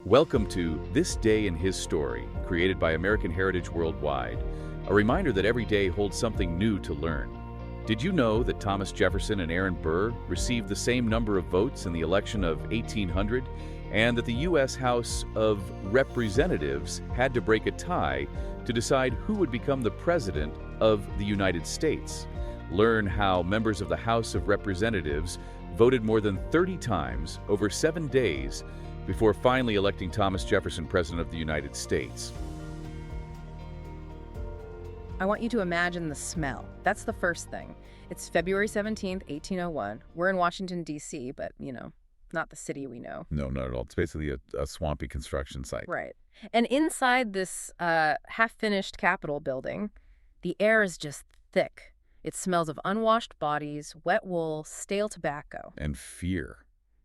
Welcome to This Day in His Story, created by American Heritage Worldwide, a reminder that every day holds something new to learn. Did you know that Thomas Jefferson and Aaron Burr received the same number of votes in the election of 1800, and that the U.S. House of Representatives had to break a tie to decide who would become the President of the United States? Learn how members of the House of Representatives voted more than 30 times over 7 days before finally electing Thomas Jefferson President of the United States. I want you to imagine the smell. That's the first thing. It's February 17th, 1801. We're in Washington, D.C., but, not the city we know. No, not at all. It's basically a swampy construction site. Right. And inside this half-finished Capitol building, the air is just thick. It smells of unwashed bodies, wet wool, stale tobacco. And fear.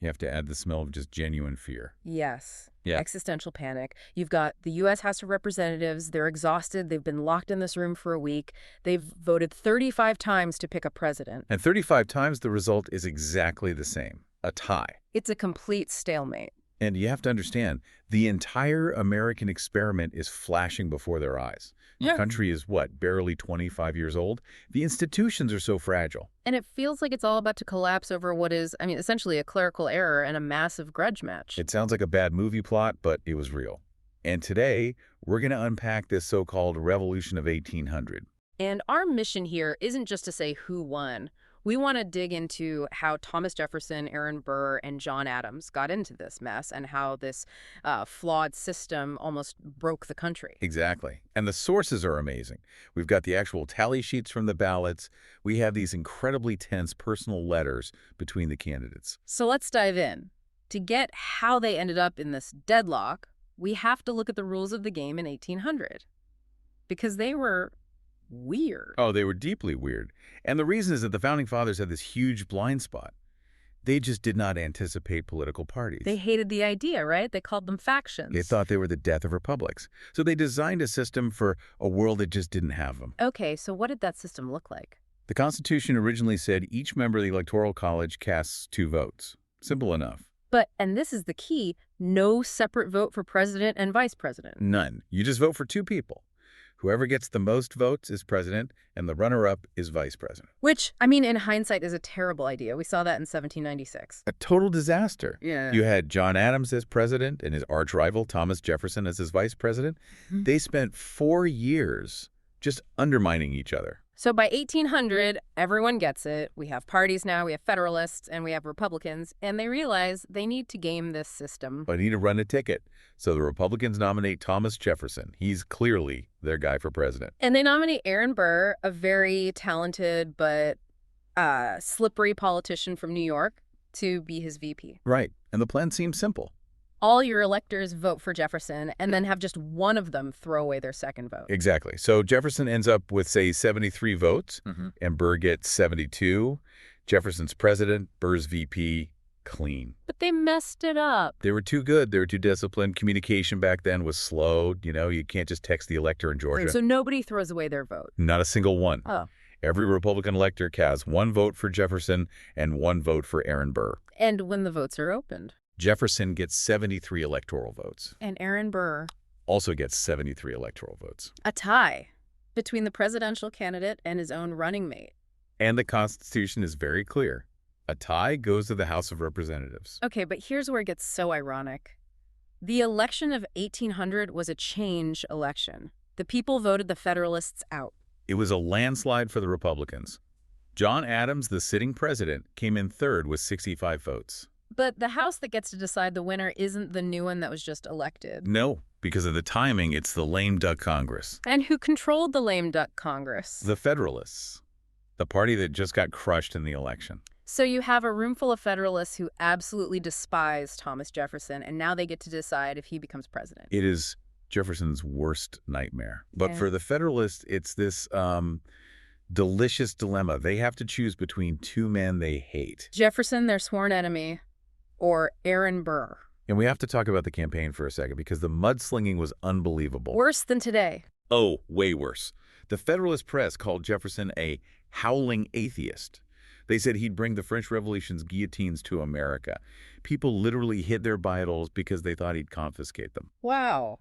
You have to add the smell of just genuine fear. Yes. Yeah. Existential panic. You've got the U.S. House of Representatives. They're exhausted. They've been locked in this room for a week. They've voted 35 times to pick a president. And 35 times the result is exactly the same. A tie. It's a complete stalemate. And you have to understand, the entire American experiment is flashing before their eyes. Yeah. The country is, barely 25 years old? The institutions are so fragile. And it feels like it's all about to collapse over what is, essentially a clerical error and a massive grudge match. It sounds like a bad movie plot, but it was real. And today, we're going to unpack this so-called Revolution of 1800. And our mission here isn't just to say who won. We want to dig into how Thomas Jefferson, Aaron Burr, and John Adams got into this mess and how this flawed system almost broke the country. Exactly. And the sources are amazing. We've got the actual tally sheets from the ballots. We have these incredibly tense personal letters between the candidates. So let's dive in. To get how they ended up in this deadlock, we have to look at the rules of the game in 1800. Because they were weird. Oh, they were deeply weird. And the reason is that the Founding Fathers had this huge blind spot. They just did not anticipate political parties. They hated the idea, right? They called them factions. They thought they were the death of republics. So they designed a system for a world that just didn't have them. Okay, so what did that system look like? The Constitution originally said each member of the Electoral College casts 2 votes. Simple enough. But, and this is the key, no separate vote for president and vice president. None. You just vote for 2 people. Whoever gets the most votes is president, and the runner-up is vice president. Which, in hindsight, is a terrible idea. We saw that in 1796. A total disaster. Yeah. You had John Adams as president and his arch-rival Thomas Jefferson as his vice president. Mm-hmm. They spent 4 years just undermining each other. So by 1800, everyone gets it. We have parties now, we have Federalists, and we have Republicans, and they realize they need to game this system. But need to run a ticket. So the Republicans nominate Thomas Jefferson. He's clearly their guy for president. And they nominate Aaron Burr, a very talented but slippery politician from New York, to be his VP. Right. And the plan seems simple. All your electors vote for Jefferson and then have just one of them throw away their second vote. Exactly. So Jefferson ends up with, say, 73 votes, Mm-hmm. and Burr gets 72. Jefferson's president, Burr's VP, clean. But they messed it up. They were too good. They were too disciplined. Communication back then was slow. You can't just text the elector in Georgia. So nobody throws away their vote. Not a single one. Oh. Every Republican elector casts 1 vote for Jefferson and 1 vote for Aaron Burr. And when the votes are opened. Jefferson gets 73 electoral votes. And Aaron Burr Also gets 73 electoral votes. a tie between the presidential candidate and his own running mate. And the Constitution is very clear. A tie goes to the House of Representatives. Okay, but here's where it gets so ironic. The election of 1800 was a change election. The people voted the Federalists out. It was a landslide for the Republicans. John Adams, the sitting president, came in third with 65 votes. But the House that gets to decide the winner isn't the new one that was just elected. No, because of the timing, it's the lame duck Congress. And who controlled the lame duck Congress? The Federalists, the party that just got crushed in the election. So you have a room full of Federalists who absolutely despise Thomas Jefferson, and now they get to decide if he becomes president. It is Jefferson's worst nightmare. But Yeah. for the Federalists, it's this delicious dilemma. They have to choose between 2 men they hate. Jefferson, their sworn enemy, or Aaron Burr. And we have to talk about the campaign for a second, because the mudslinging was unbelievable. Worse than today. Oh, way worse. The Federalist press called Jefferson a howling atheist. They said he'd bring the French Revolution's guillotines to America. People literally hid their Bibles because they thought he'd confiscate them. Wow.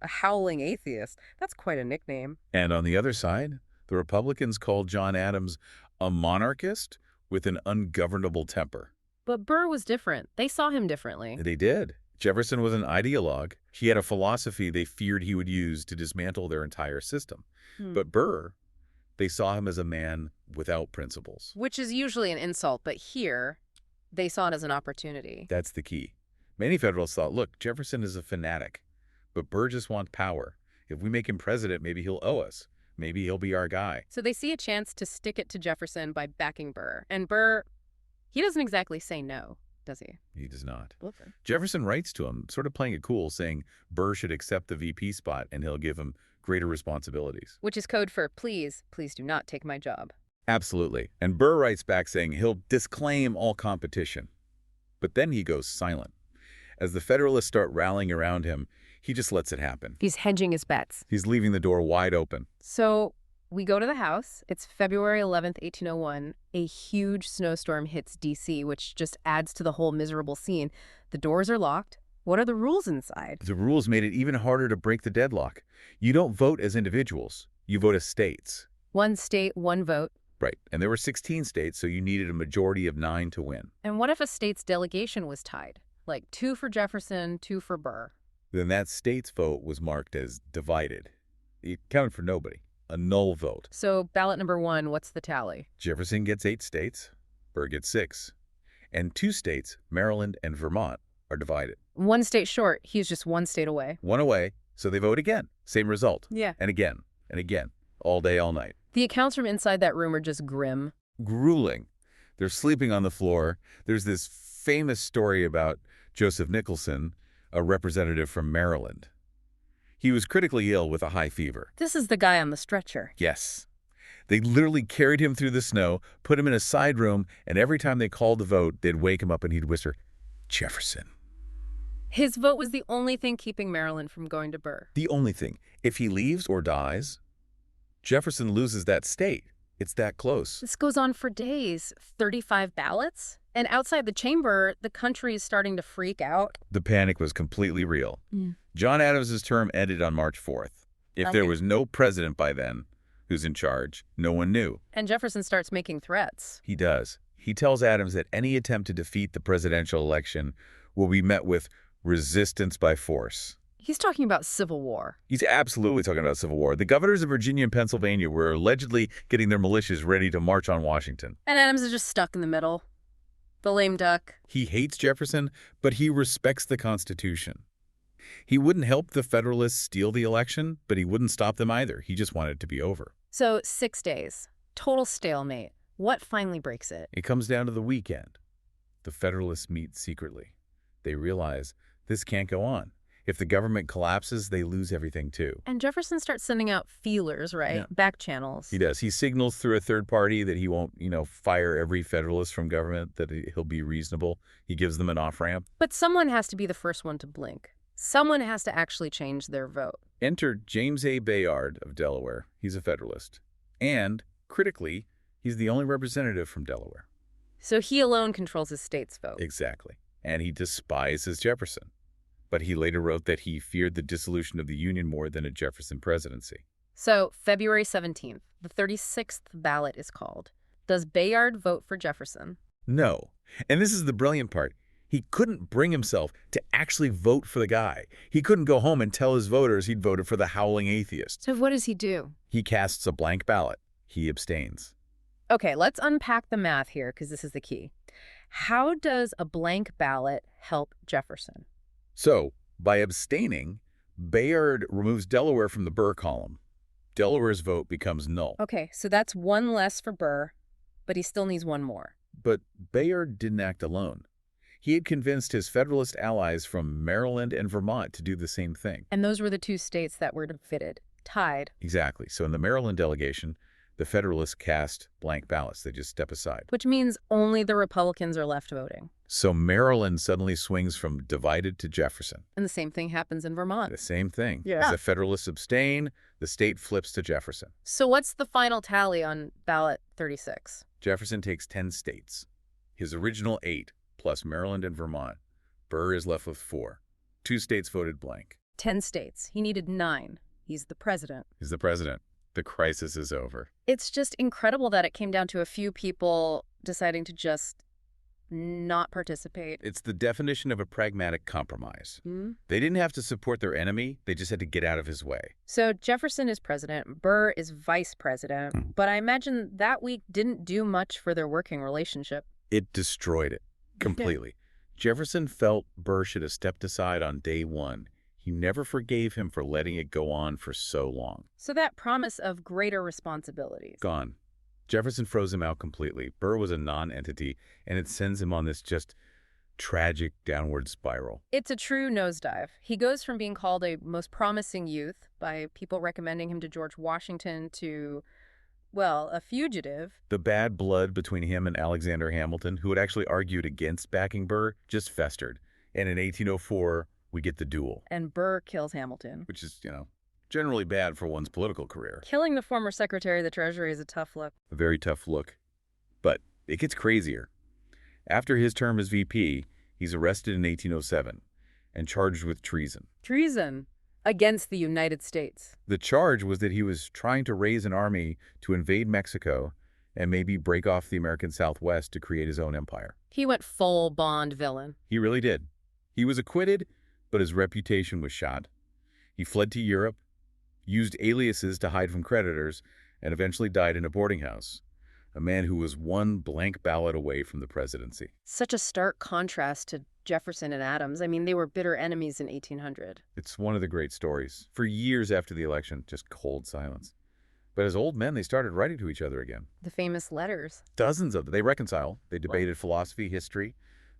A howling atheist. That's quite a nickname. And on the other side, the Republicans called John Adams a monarchist with an ungovernable temper. But Burr was different. They saw him differently. They did. Jefferson was an ideologue. He had a philosophy they feared he would use to dismantle their entire system. But Burr, they saw him as a man without principles. Which is usually an insult, but here, they saw it as an opportunity. That's the key. Many Federalists thought, look, Jefferson is a fanatic, but Burr just wants power. If we make him president, maybe he'll owe us. Maybe he'll be our guy. So they see a chance to stick it to Jefferson by backing Burr. And Burr, he doesn't exactly say no, does he? He does not. Okay. Jefferson writes to him, sort of playing it cool, saying Burr should accept the VP spot and he'll give him greater responsibilities. Which is code for, please do not take my job. Absolutely. And Burr writes back saying he'll disclaim all competition. But then he goes silent. As the Federalists start rallying around him, he just lets it happen. He's hedging his bets. He's leaving the door wide open. So we go to the House. It's February 11th, 1801. A huge snowstorm hits D.C., which just adds to the whole miserable scene. The doors are locked. What are the rules inside? The rules made it even harder to break the deadlock. You don't vote as individuals. You vote as states. One state, one vote. Right. And there were 16 states, so you needed a majority of 9 to win. And what if a state's delegation was tied? Like 2 for Jefferson, 2 for Burr. Then that state's vote was marked as divided. It counted for nobody. A null vote. So ballot number 1, what's the tally? Jefferson gets 8 states. Burr gets 6. And 2 states, Maryland and Vermont, are divided. 1 state short. He's just 1 state away. 1 away, so they vote again. Same result. Yeah. And again, and again. All day, all night. The accounts from inside that room are just grim. Grueling. They're sleeping on the floor. There's this famous story about Joseph Nicholson, a representative from Maryland. He was critically ill with a high fever. This is the guy on the stretcher. Yes. They literally carried him through the snow, put him in a side room, and every time they called the vote, they'd wake him up and he'd whisper, Jefferson. His vote was the only thing keeping Maryland from going to Burr. The only thing. If he leaves or dies, Jefferson loses that state. It's that close. This goes on for days. 35 ballots? And outside the chamber, the country is starting to freak out. The panic was completely real. John Adams' term ended on March 4th. If there was no president by then who's in charge, no one knew. And Jefferson starts making threats. He does. He tells Adams that any attempt to defeat the presidential election will be met with resistance by force. He's talking about civil war. He's absolutely talking about civil war. The governors of Virginia and Pennsylvania were allegedly getting their militias ready to march on Washington. And Adams is just stuck in the middle. The lame duck. He hates Jefferson, but he respects the Constitution. He wouldn't help the Federalists steal the election, but he wouldn't stop them either. He just wanted it to be over. So 6 days. Total stalemate. What finally breaks it? It comes down to the weekend. The Federalists meet secretly. They realize this can't go on. If the government collapses, they lose everything too. And Jefferson starts sending out feelers, right? Yeah. Back channels. He does. He signals through a third party that he won't, fire every Federalist from government, that he'll be reasonable. He gives them an off-ramp. But someone has to be the first one to blink. Someone has to actually change their vote. Enter James A. Bayard of Delaware. He's a Federalist. And, critically, he's the only representative from Delaware. So he alone controls his state's vote. Exactly. And he despises Jefferson. But he later wrote that he feared the dissolution of the Union more than a Jefferson presidency. So, February 17th, the 36th ballot is called. Does Bayard vote for Jefferson? No. And this is the brilliant part. He couldn't bring himself to actually vote for the guy. He couldn't go home and tell his voters he'd voted for the howling atheist. So what does he do? He casts a blank ballot. He abstains. Okay, let's unpack the math here, because this is the key. How does a blank ballot help Jefferson? So, by abstaining, Bayard removes Delaware from the Burr column. Delaware's vote becomes null. Okay, so that's 1 less for Burr, but he still needs 1 more. But Bayard didn't act alone. He had convinced his Federalist allies from Maryland and Vermont to do the same thing. And those were the 2 states that were divided, tied. Exactly. So in the Maryland delegation, the Federalists cast blank ballots. They just step aside. Which means only the Republicans are left voting. So Maryland suddenly swings from divided to Jefferson. And the same thing happens in Vermont. The same thing. Yeah. As the Federalists abstain, the state flips to Jefferson. So what's the final tally on ballot 36? Jefferson takes 10 states. His original 8, plus Maryland and Vermont. Burr is left with 4. 2 states voted blank. 10 states. He needed 9. He's the president. He's the president. The crisis is over. It's just incredible that it came down to a few people deciding to just not participate. It's the definition of a pragmatic compromise. Hmm? They didn't have to support their enemy. They just had to get out of his way. So Jefferson is president, Burr is vice president, but I imagine that week didn't do much for their working relationship. It destroyed it completely. Jefferson felt Burr should have stepped aside on day 1. He never forgave him for letting it go on for so long. So that promise of greater responsibilities. Gone. Jefferson froze him out completely. Burr was a non-entity, and it sends him on this just tragic downward spiral. It's a true nosedive. He goes from being called a most promising youth by people recommending him to George Washington to, well, a fugitive. The bad blood between him and Alexander Hamilton, who had actually argued against backing Burr, just festered. And in 1804, we get the duel. And Burr kills Hamilton. Which is, generally bad for one's political career. Killing the former Secretary of the Treasury is a tough look. A very tough look. But it gets crazier. After his term as VP, he's arrested in 1807 and charged with treason. Treason against the United States. The charge was that he was trying to raise an army to invade Mexico and maybe break off the American Southwest to create his own empire. He went full Bond villain. He really did. He was acquitted, but his reputation was shot. He fled to Europe, used aliases to hide from creditors, and eventually died in a boarding house. A man who was one blank ballot away from the presidency. Such a stark contrast to Jefferson and Adams. I mean, they were bitter enemies in 1800. It's one of the great stories. For years after the election, just cold silence. But as old men, they started writing to each other again. The famous letters. Dozens of them. They reconciled. They debated philosophy, history.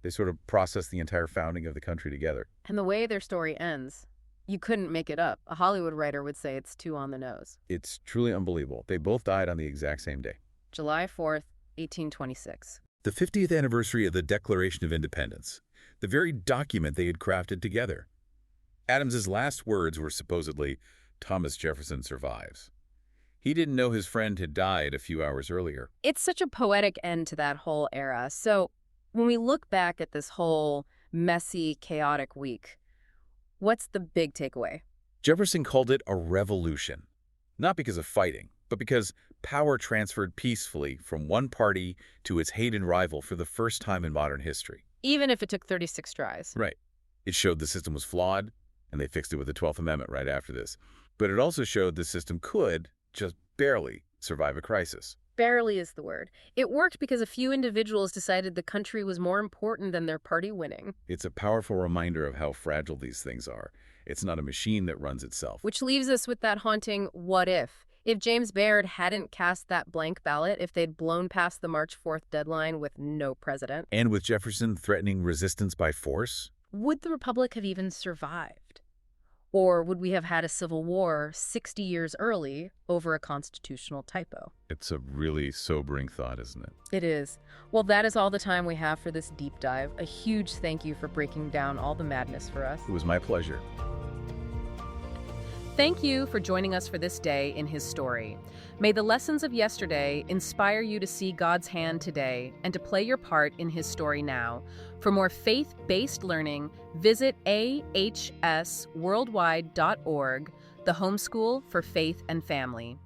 They sort of processed the entire founding of the country together. And the way their story ends, you couldn't make it up. A Hollywood writer would say it's too on the nose. It's truly unbelievable. They both died on the exact same day. July 4th, 1826. The 50th anniversary of the Declaration of Independence, the very document they had crafted together. Adams's last words were supposedly, "Thomas Jefferson survives." He didn't know his friend had died a few hours earlier. It's such a poetic end to that whole era. So when we look back at this whole messy, chaotic week, what's the big takeaway? Jefferson called it a revolution, not because of fighting, but because power transferred peacefully from one party to its hated rival for the first time in modern history. Even if it took 36 tries. Right. It showed the system was flawed, and they fixed it with the 12th Amendment right after this. But it also showed the system could, just barely, survive a crisis. Barely is the word. It worked because a few individuals decided the country was more important than their party winning. It's a powerful reminder of how fragile these things are. It's not a machine that runs itself. Which leaves us with that haunting what if. If James Baird hadn't cast that blank ballot, if they'd blown past the March 4th deadline with no president. And with Jefferson threatening resistance by force? Would the Republic have even survived? Or would we have had a civil war 60 years early over a constitutional typo? It's a really sobering thought, isn't it? It is. Well, that is all the time we have for this deep dive. A huge thank you for breaking down all the madness for us. It was my pleasure. Thank you for joining us for this day in his story. May the lessons of yesterday inspire you to see God's hand today and to play your part in his story now. For more faith-based learning, visit ahsworldwide.org, the homeschool for faith and family.